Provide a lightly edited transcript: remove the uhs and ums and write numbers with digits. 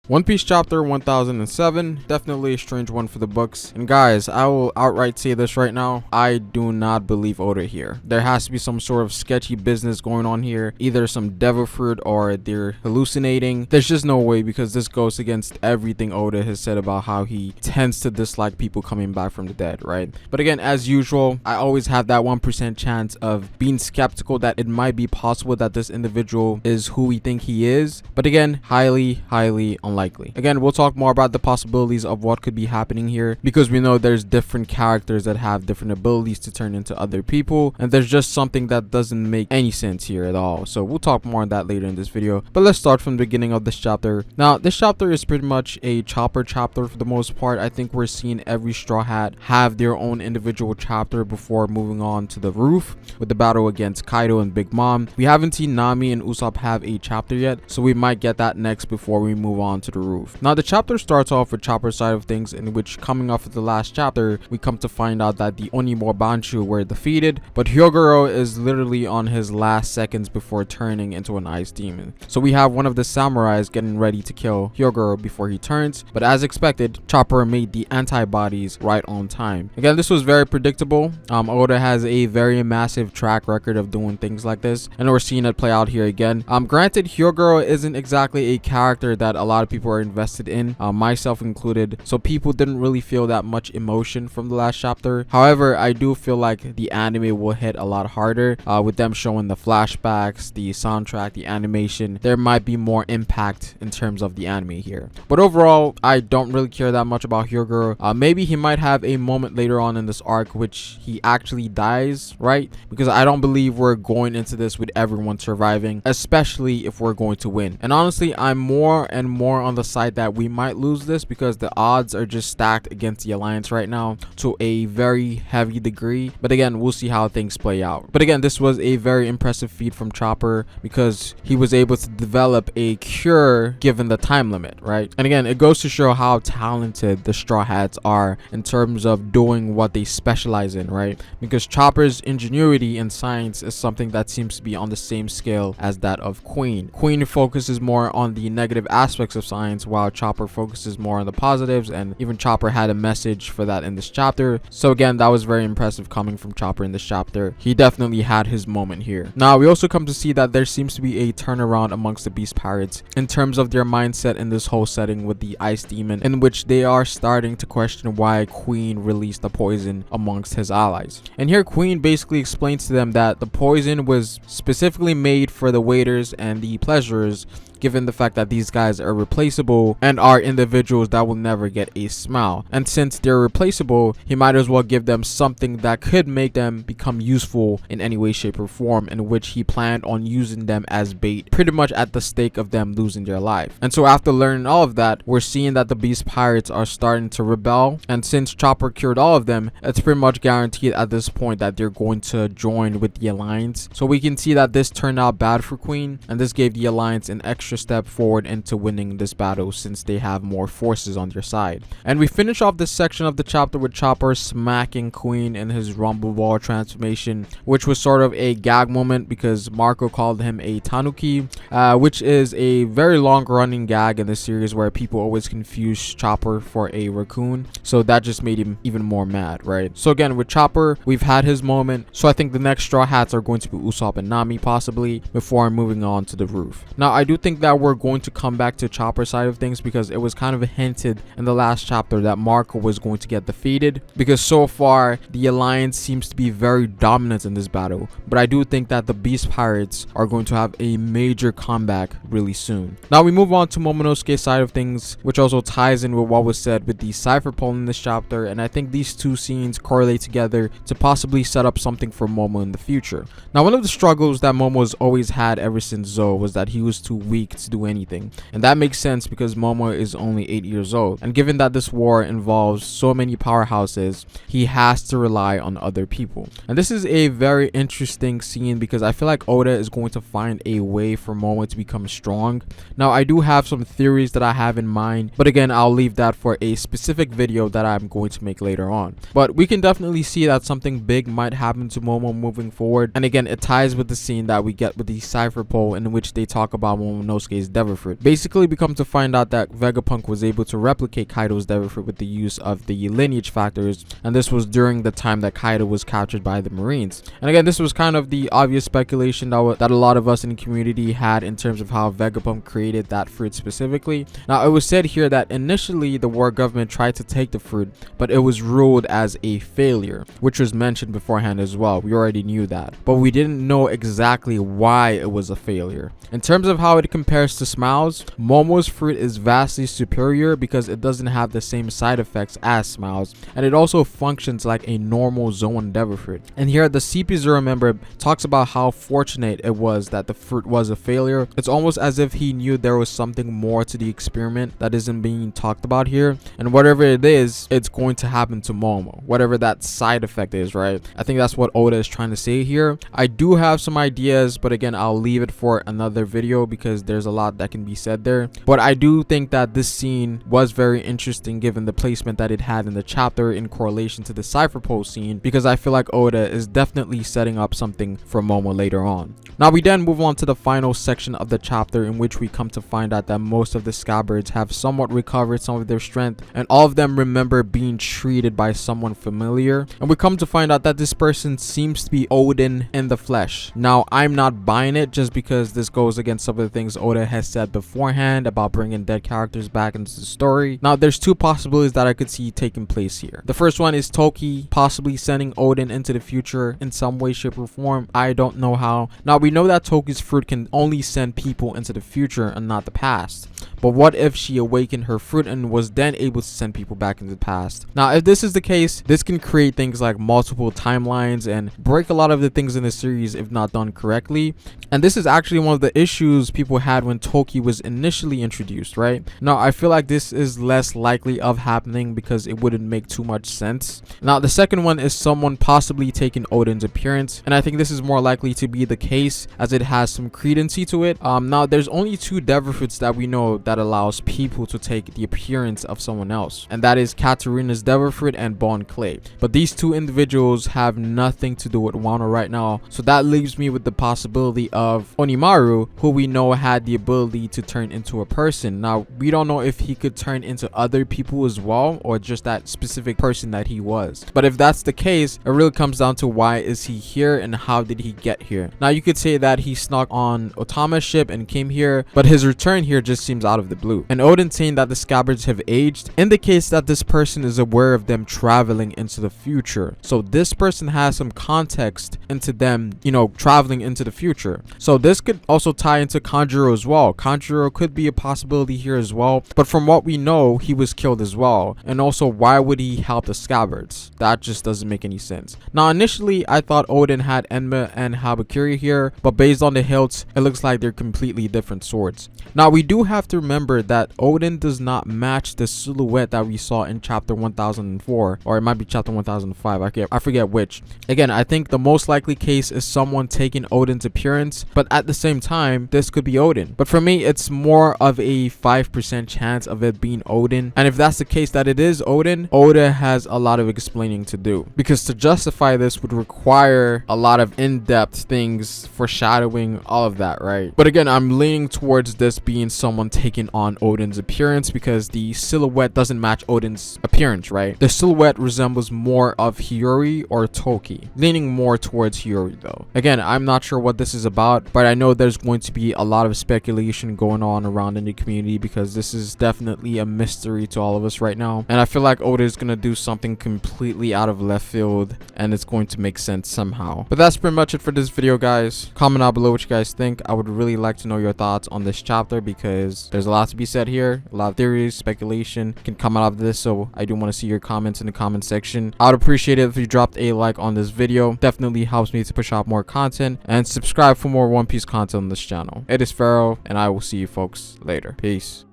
One Piece chapter 1007, definitely a strange one for the books. And guys, I will outright say this right now, I do not believe Oda here. There has to be some sort of sketchy business going on here, either some devil fruit or they're hallucinating. There's just no way, because this goes against everything Oda has said about how he tends to dislike people coming back from the dead, right? But again, as usual, I always have that 1% chance of being skeptical that it might be possible that this individual is who we think he is. But again, highly unlikely. Again, we'll talk more about the possibilities of what could be happening here, because we know there's different characters that have different abilities to turn into other people, and there's just something that doesn't make any sense here at all. So we'll talk more on that later in this video, but let's start from the beginning of this chapter. Now, this chapter is pretty much a Chopper chapter for the most part. I think we're seeing every Straw Hat have their own individual chapter before moving on to the roof with the battle against Kaido and Big Mom. We haven't seen Nami and Usopp have a chapter yet, so we might get that next before we move on to the roof. Now, the chapter starts off with Chopper's side of things, in which, coming off of the last chapter, we come to find out that the Onimor Banshu were defeated, but Hyogoro is literally on his last seconds before turning into an ice demon. So we have one of the samurais getting ready to kill Hyogoro before he turns, but as expected, Chopper made the antibodies right on time. Again, this was very predictable. Oda has a very massive track record of doing things like this, and we're seeing it play out here again. Granted, Hyogoro isn't exactly a character that a lot of people are invested in, myself included, so people didn't really feel that much emotion from the last chapter. However, I do feel like the anime will hit a lot harder with them showing the flashbacks, the soundtrack, the animation. There might be more impact in terms of the anime here, but overall I don't really care that much about Hyogoro. Maybe he might have a moment later on in this arc which he actually dies, right? Because I don't believe we're going into this with everyone surviving, especially if we're going to win. And honestly, I'm more and more on the side that we might lose this, because the odds are just stacked against the Alliance right now to a very heavy degree. But again, we'll see how things play out. But again, this was a very impressive feat from Chopper, because he was able to develop a cure given the time limit, right? And again, it goes to show how talented the Straw Hats are in terms of doing what they specialize in, right? Because Chopper's ingenuity and science is something that seems to be on the same scale as that of Queen. Queen focuses more on the negative aspects of science, while Chopper focuses more on the positives, and even Chopper had a message for that in this chapter. So again, that was very impressive coming from Chopper in this chapter. He definitely had his moment here. Now, we also come to see that there seems to be a turnaround amongst the Beast Pirates in terms of their mindset in this whole setting with the Ice Demon, in which they are starting to question why Queen released the poison amongst his allies. And here Queen basically explains to them that the poison was specifically made for the waiters and the pleasurers, given the fact that these guys are replaceable and are individuals that will never get a smile. And since they're replaceable, he might as well give them something that could make them become useful in any way, shape, or form, in which he planned on using them as bait, pretty much at the stake of them losing their life. And so after learning all of that, we're seeing that the Beast Pirates are starting to rebel, and since Chopper cured all of them, it's pretty much guaranteed at this point that they're going to join with the Alliance. So we can see that this turned out bad for Queen, and this gave the Alliance an extra step forward into winning this battle, since they have more forces on their side. And we finish off this section of the chapter with Chopper smacking Queen in his Rumble Ball transformation, which was sort of a gag moment because Marco called him a tanuki, which is a very long running gag in the series where people always confuse Chopper for a raccoon. So that just made him even more mad, right? So again, with Chopper, we've had his moment. So I think the next Straw Hats are going to be Usopp and Nami possibly, before moving on to the roof. Now, I do think that we're going to come back to Chopper's side of things, because it was kind of hinted in the last chapter that Marco was going to get defeated, because so far the Alliance seems to be very dominant in this battle. But I do think that the Beast Pirates are going to have a major comeback really soon. Now we move on to Momonosuke's side of things, which also ties in with what was said with the Cypher Pole in this chapter, and I think these two scenes correlate together to possibly set up something for Momo in the future. Now, one of the struggles that Momo's always had ever since Zou was that he was too weak to do anything, and that makes sense because Momo is only 8 years old, and given that this war involves so many powerhouses, he has to rely on other people. And this is a very interesting scene because I feel like Oda is going to find a way for Momo to become strong. Now, I do have some theories that I have in mind, but again, I'll leave that for a specific video that I'm going to make later on. But we can definitely see that something big might happen to Momo moving forward, and again, it ties with the scene that we get with the Cypher Pole, in which they talk about Momonosuke Inosuke's Devil Fruit. Basically, we come to find out that Vegapunk was able to replicate Kaido's Devil Fruit with the use of the lineage factors, and this was during the time that Kaido was captured by the Marines. And again, this was kind of the obvious speculation that a lot of us in the community had in terms of how Vegapunk created that fruit specifically. Now, it was said here that initially the war government tried to take the fruit, but it was ruled as a failure, which was mentioned beforehand as well. We already knew that, but we didn't know exactly why it was a failure. In terms of how it compares to Smiles, Momo's fruit is vastly superior because it doesn't have the same side effects as Smiles, and it also functions like a normal Zoan Devil Fruit. And here the CP0 member talks about how fortunate it was that the fruit was a failure. It's almost as if he knew there was something more to the experiment that isn't being talked about here, and whatever it is, it's going to happen to Momo, whatever that side effect is, right? I think that's what Oda is trying to say here. I do have some ideas, but again, I'll leave it for another video because there's a lot that can be said there. But I do think that this scene was very interesting given the placement that it had in the chapter in correlation to the Cypher Pose scene, because I feel like Oda is definitely setting up something for Momo later on. Now we then move on to the final section of the chapter, in which we come to find out that most of the scabbards have somewhat recovered some of their strength, and all of them remember being treated by someone familiar, and we come to find out that this person seems to be Odin in the flesh. Now, I'm not buying it just because this goes against some of the things Oda has said beforehand about bringing dead characters back into the story. Now, there's two possibilities that I could see taking place here. The first one is Toki possibly sending Odin into the future in some way, shape, or form. I don't know how. Now, we know that Toki's fruit can only send people into the future and not the past. But what if she awakened her fruit and was then able to send people back into the past? Now, if this is the case, this can create things like multiple timelines and break a lot of the things in the series if not done correctly. And this is actually one of the issues people had when Toki was initially introduced, right? Now, I feel like this is less likely of happening because it wouldn't make too much sense. Now, the second one is someone possibly taking Odin's appearance, and I think this is more likely to be the case as it has some credency to it. Now, there's only two Devil Fruits that we know that allows people to take the appearance of someone else, and that is Katarina's Devil Fruit and Bon Clay. But these two individuals have nothing to do with Wano right now, so that leaves me with the possibility of Onimaru, who we know had the ability to turn into a person. Now, we don't know if he could turn into other people as well, or just that specific person that he was. But if that's the case, it really comes down to why is he here and how did he get here. Now, you could say that he snuck on Otama's ship and came here, but his return here just seems out of the blue. And Odin saying that the scabbards have aged indicates that this person is aware of them traveling into the future. So this person has some context into them, you know, traveling into the future. So this could also tie into Kanjuro as well. Kanjuro could be a possibility here as well, but from what we know, he was killed as well. And also, why would he help the scabbards? That just doesn't make any sense. Now, initially, I thought Odin had Enma and Habakiri here, but based on the hilts, it looks like they're completely different swords. Now, we do have to remember that Odin does not match the silhouette that we saw in chapter 1004, or it might be chapter 1005. I forget which. Again, I think the most likely case is someone taking Odin's appearance, but at the same time, this could be Odin. But for me, it's more of a 5% chance of it being Odin. And if that's the case that it is Odin, Oda has a lot of explaining to do, because to justify this would require a lot of in-depth things, foreshadowing, all of that, right? But again, I'm leaning towards this being someone taking on Odin's appearance because the silhouette doesn't match Odin's appearance, right? The silhouette resembles more of Hiyori or Toki, leaning more towards Hiyori though. Again, I'm not sure what this is about, but I know there's going to be a lot of speculation going on around in the community because this is definitely a mystery to all of us right now. And I feel like Oda is going to do something completely out of left field and it's going to make sense somehow. But that's pretty much it for this video, guys. Comment down below what you guys think. I would really like to know your thoughts on this chapter because there's a lot to be said here. A lot of theories, speculation can come out of this, so I do want to see your comments in the comment section. I would appreciate it if you dropped a like on this video. Definitely helps me to push out more content, and subscribe for more One Piece content on this channel. It is Pharaoh, and I will see you folks later. Peace.